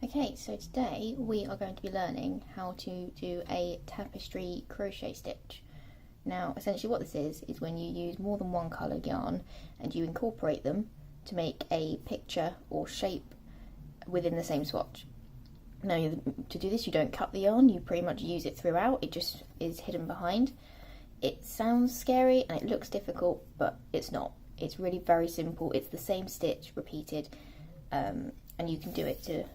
Okay, so today we are going to be learning how to do a tapestry crochet stitch. Now essentially what this is when you use more than one colour yarn and you incorporate them to make a picture or shape within the same swatch. Now to do this you don't cut the yarn, you pretty much use it throughout, it just is hidden behind. It sounds scary and it looks difficult, but it's not. It's really very simple, it's the same stitch repeated. And you can do it to,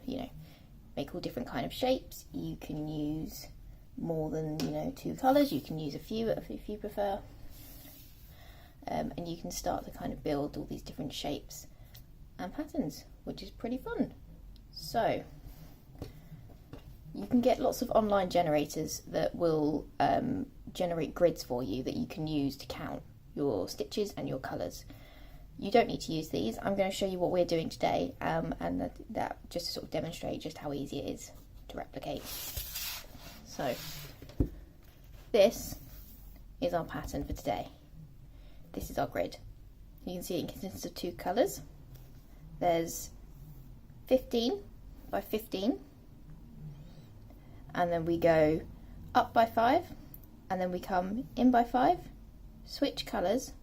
make all different kind of shapes. You can use more than, 2 colours. You can use a few if you prefer. And you can start to kind of build all these different shapes and patterns, which is pretty fun. So, you can get lots of online generators that will generate grids for you that you can use to count your stitches and your colours. You don't need to use these. I'm going to show you what we're doing today, and that just to sort of demonstrate just how easy it is to replicate. So this is our pattern for today. This is our grid. You can see it consists of 2 colours. There's 15 by 15, and then we go up by 5, and then we come in by 5, switch colours,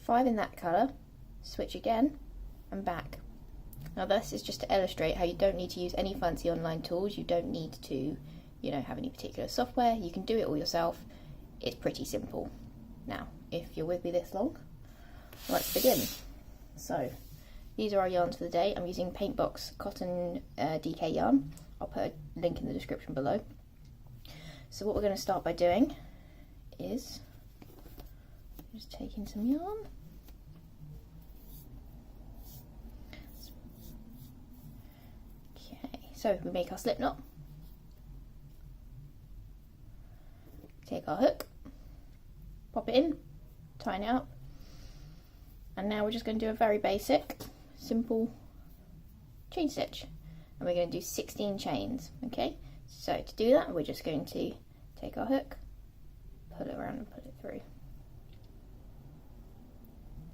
5 in that colour, switch again, and back. Now this is just to illustrate how you don't need to use any fancy online tools, you don't need to, have any particular software, you can do it all yourself. It's pretty simple. Now, if you're with me this long, let's begin. So, these are our yarns for the day. I'm using Paintbox Cotton DK yarn. I'll put a link in the description below. So what we're going to start by doing is just taking some yarn. Okay, so we make our slip knot. Take our hook, pop it in, tighten it up, and now we're just going to do a very basic, simple chain stitch. And we're going to do 16 chains, okay? So to do that, we're just going to take our hook, pull it around and put it through.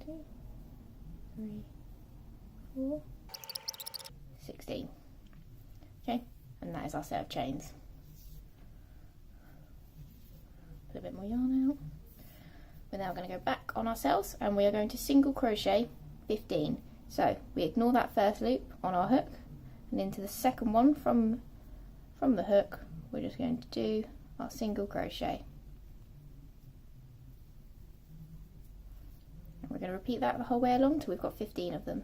2, 3, 4, 16. Okay, and that is our set of chains. Put a bit more yarn out. We're now going to go back on ourselves and we are going to single crochet 15. So we ignore that first loop on our hook, and into the second one from the hook we're just going to do our single crochet. And we're going to repeat that the whole way along till we've got 15 of them.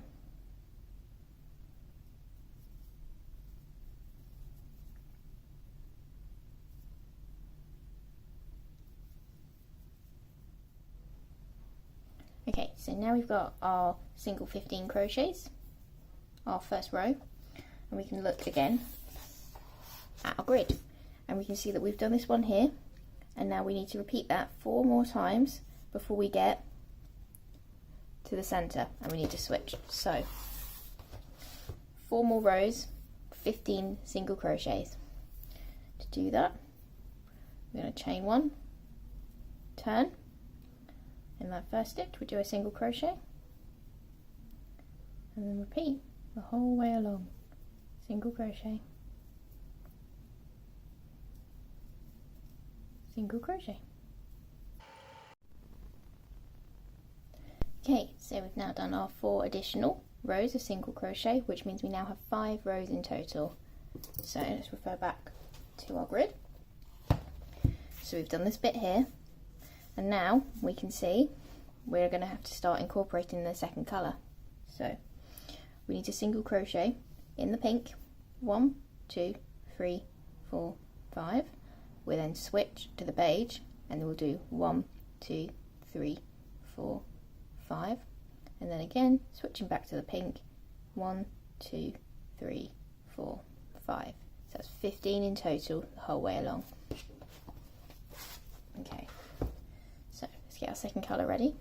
Okay, so now we've got our single 15 crochets, our first row, and we can look again at our grid, and we can see that we've done this one here, and now we need to repeat that 4 more times before we get to the centre, and we need to switch. So 4 more rows, 15 single crochets. To do that, we're going to chain 1, turn. In that first stitch we do a single crochet and then repeat the whole way along. Single crochet, single crochet. Okay, so we've now done our 4 additional rows of single crochet, which means we now have 5 rows in total. So let's refer back to our grid. So we've done this bit here, and now we can see we're going to have to start incorporating the second colour. So we need to single crochet in the pink, 1, 2, 3, 4, 5. We then switch to the beige and then we'll do 1, 2, 3, 4, 5, and then again switching back to the pink, 1, 2, 3, 4, 5. So that's 15 in total the whole way along. Okay, so let's get our second colour ready.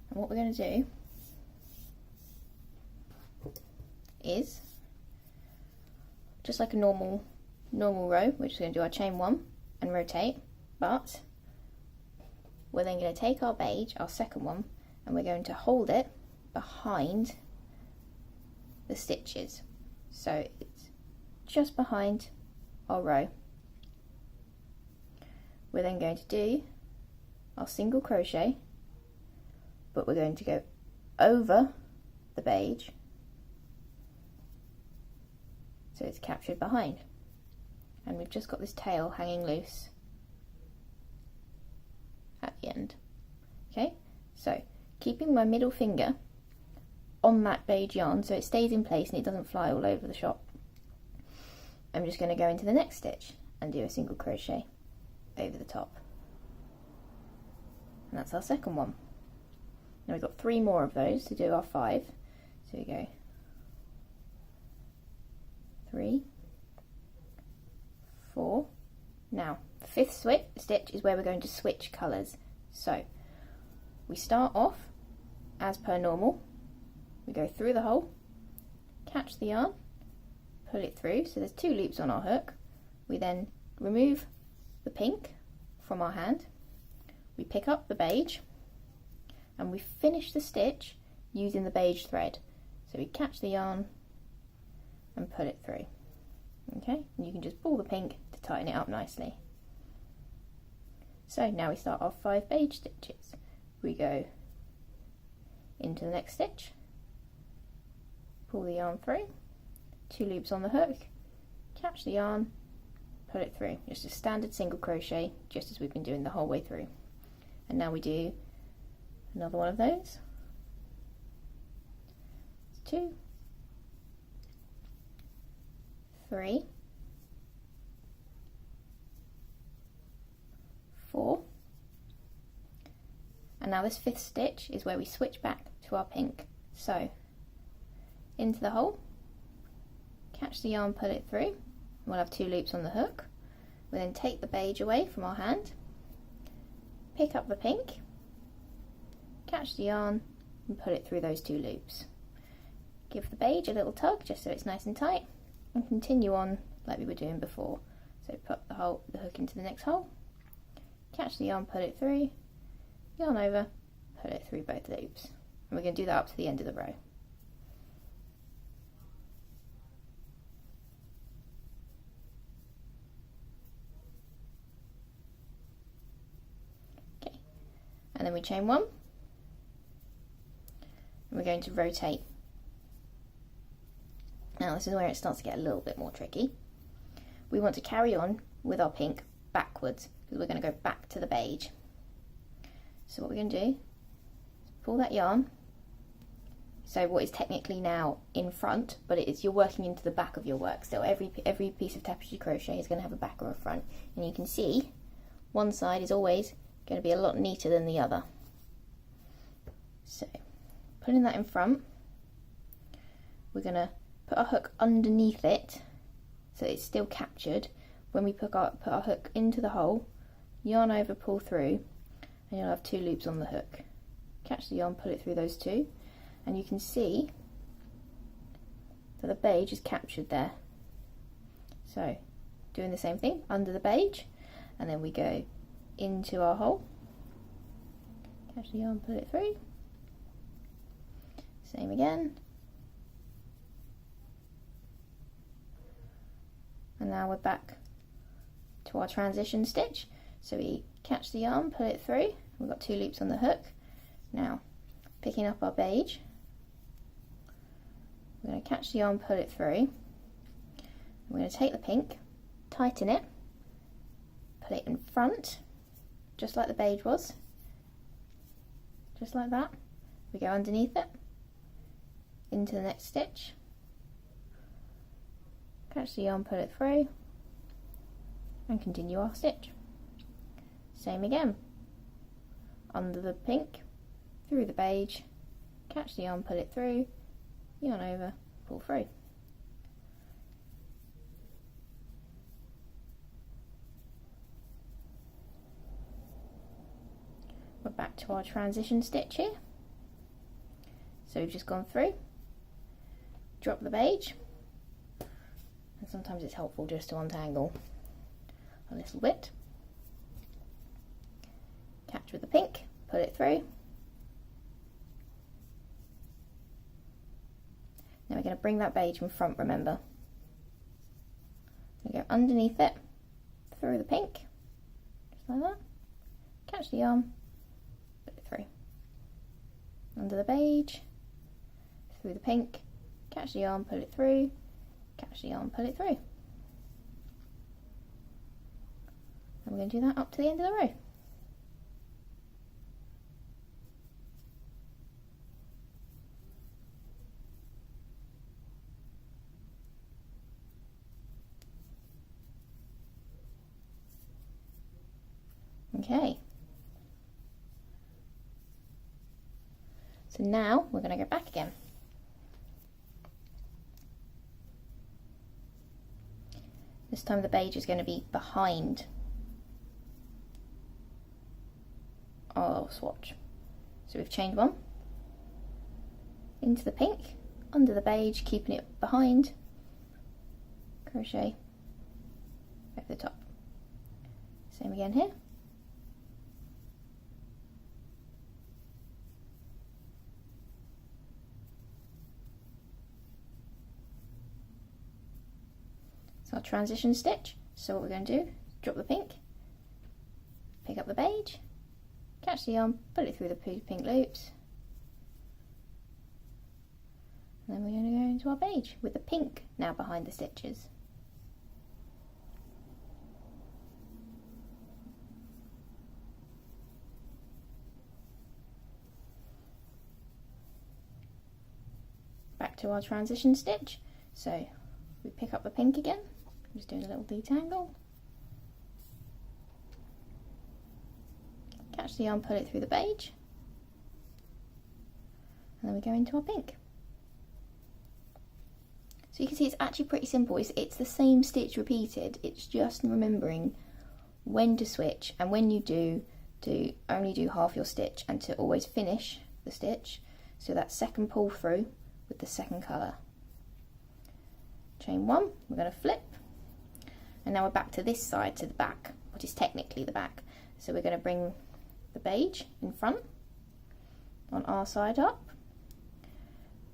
And what we're going to do is, just like a normal row, we're just going to do our chain 1 and rotate, but we're then going to take our beige, our second one, and we're going to hold it behind the stitches. So it's just behind our row. We're then going to do our single crochet, but we're going to go over the beige so it's captured behind, and we've just got this tail hanging loose at the end. Okay, so keeping my middle finger on that beige yarn so it stays in place and it doesn't fly all over the shop, I'm just going to go into the next stitch and do a single crochet over the top, and that's our second one. Now we've got 3 more of those to do our 5, so we go 3, 4. Now the 5th stitch is where we're going to switch colours. So we start off as per normal, we go through the hole, catch the yarn, pull it through, so there's 2 loops on our hook. We then remove the pink from our hand, we pick up the beige, and we finish the stitch using the beige thread. So we catch the yarn and pull it through. Okay, and you can just pull the pink to tighten it up nicely. So now we start our 5 beige stitches. We go into the next stitch, pull the yarn through, 2 loops on the hook, catch the yarn, pull it through. Just a standard single crochet, just as we've been doing the whole way through. And now we do another one of those. 2, 3, 4, and now this 5th stitch is where we switch back to our pink. So into the hole, catch the yarn, pull it through, and we'll have 2 loops on the hook. We then take the beige away from our hand, pick up the pink, catch the yarn and pull it through those 2 loops. Give the beige a little tug just so it's nice and tight, and continue on like we were doing before. So put the hook into the next hole, catch the yarn, pull it through, yarn over, pull it through both loops. And we're going to do that up to the end of the row. Okay, and then we chain 1, and we're going to rotate. Now this is where it starts to get a little bit more tricky. We want to carry on with our pink backwards because we're going to go back to the beige. So what we're going to do is pull that yarn, so what is technically now in front, but it is, you're working into the back of your work. So every piece of tapestry crochet is going to have a back or a front, and you can see one side is always going to be a lot neater than the other. So putting that in front, we're going to put our hook underneath it so it's still captured. When we put our hook into the hole, yarn over, pull through, and you'll have 2 loops on the hook. Catch the yarn, pull it through those 2, and you can see that the beige is captured there. So doing the same thing under the beige, and then we go into our hole, catch the yarn, pull it through, same again. And now we're back to our transition stitch. So we catch the yarn, pull it through, we've got 2 loops on the hook. Now picking up our beige, we're going to catch the yarn, pull it through, we're going to take the pink, tighten it, put it in front just like the beige was, just like that. We go underneath it into the next stitch, catch the yarn, pull it through, and continue our stitch. Same again, under the pink, through the beige, catch the yarn, pull it through, yarn over, pull through. We're back to our transition stitch here. So we've just gone through, drop the beige, and sometimes it's helpful just to untangle a little bit. Catch with the pink, pull it through, bring that beige in front, remember. I'm going to go underneath it, through the pink, just like that. Catch the yarn, put it through. Under the beige, through the pink, catch the yarn, pull it through, catch the yarn, pull it through. And we're going to do that up to the end of the row. Okay. So now we're going to go back again. This time the beige is going to be behind our swatch. So we've chained one into the pink, under the beige, keeping it behind, crochet over the top. Same again here. Our transition stitch. So what we're going to do, drop the pink, pick up the beige, catch the yarn, put it through the pink loops, and then we're going to go into our beige with the pink now behind the stitches. Back to our transition stitch. So we pick up the pink again. Just doing a little detangle. Catch the yarn, pull it through the beige. And then we go into our pink. So you can see it's actually pretty simple. It's the same stitch repeated. It's just remembering when to switch, and when you do, to only do half your stitch and to always finish the stitch. So that second pull through with the second colour. Chain one, we're going to flip. And now we're back to this side, to the back, what is technically the back. So we're going to bring the beige in front, on our side up,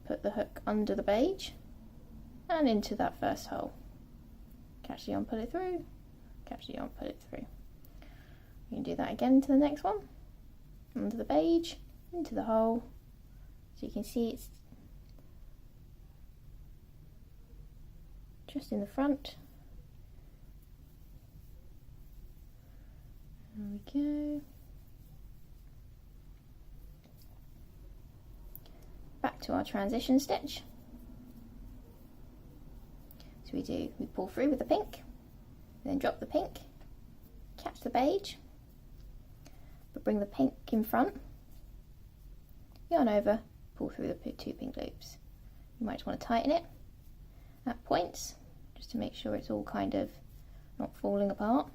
put the hook under the beige, and into that first hole. Catch the yarn, pull it through, catch the yarn, pull it through. You can do that again to the next one, under the beige, into the hole. So you can see it's just in the front. There we go. Back to our transition stitch. So we pull through with the pink, then drop the pink, catch the beige, but bring the pink in front, yarn over, pull through the two pink loops. You might want to tighten it at points, just to make sure it's all kind of not falling apart.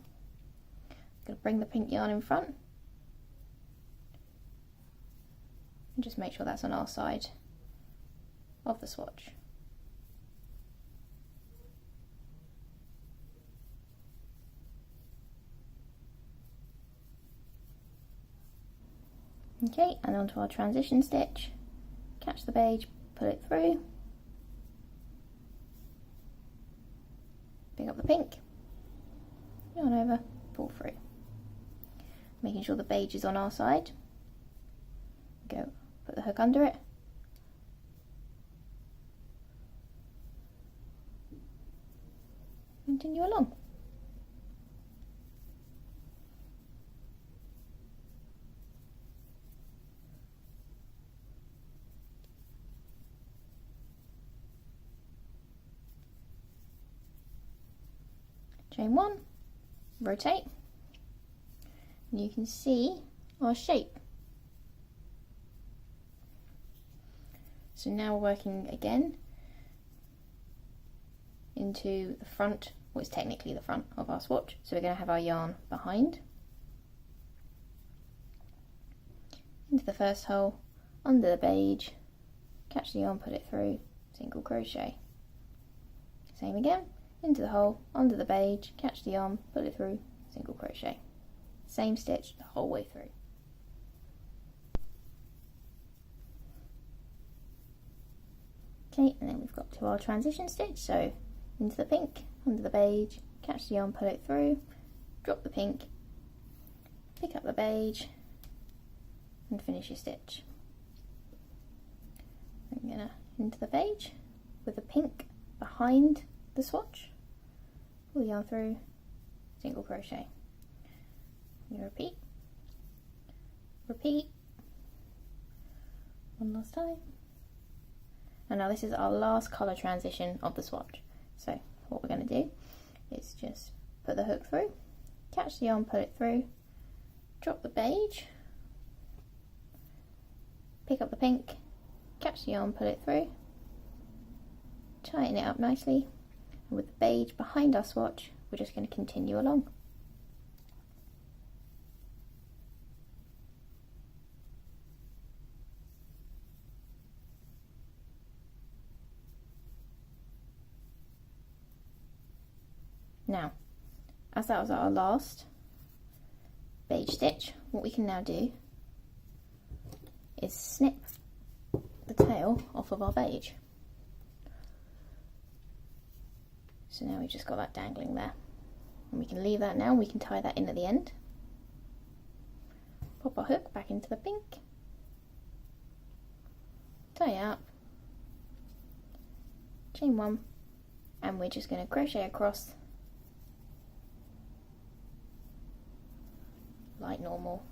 Going to bring the pink yarn in front and just make sure that's on our side of the swatch. Okay, and onto our transition stitch. Catch the beige, pull it through, pick up the pink, yarn over, pull through. Making sure the beige is on our side. Go, put the hook under it. Continue along. Chain one, rotate. And you can see our shape. So now we're working again into the front, what is technically the front of our swatch. So we're going to have our yarn behind, into the first hole, under the beige, catch the yarn, put it through, single crochet. Same again, into the hole, under the beige, catch the yarn, put it through, single crochet. Same stitch the whole way through. Okay, and then we've got to our transition stitch, so into the pink, under the beige, catch the yarn, pull it through, drop the pink, pick up the beige, and finish your stitch. I'm gonna into the beige with the pink behind the swatch, pull the yarn through, single crochet. I'm gonna repeat, repeat, one last time. And now this is our last colour transition of the swatch. So what we're going to do is just put the hook through, catch the yarn, pull it through, drop the beige, pick up the pink, catch the yarn, pull it through, tighten it up nicely, and with the beige behind our swatch, we're just going to continue along. Now, as that was our last beige stitch, what we can now do is snip the tail off of our beige. So now we've just got that dangling there. And we can leave that now, and we can tie that in at the end. Pop our hook back into the pink, tie it up, chain one, and we're just going to crochet across like normal.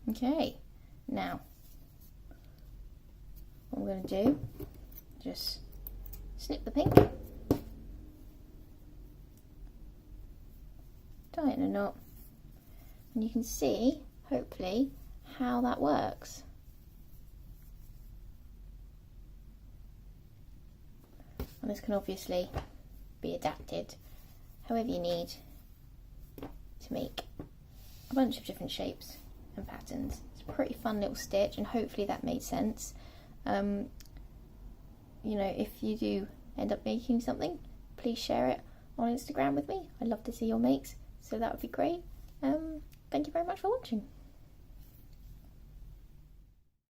Okay, now what I'm going to do, just snip the pink, tie it in a knot, and you can see, hopefully, how that works. And this can obviously be adapted however you need to make a bunch of different shapes and patterns. It's a pretty fun little stitch, and hopefully that made sense. You know, if you do end up making something, please share it on Instagram with me. I'd love to see your makes, so that would be great. Thank you very much for watching.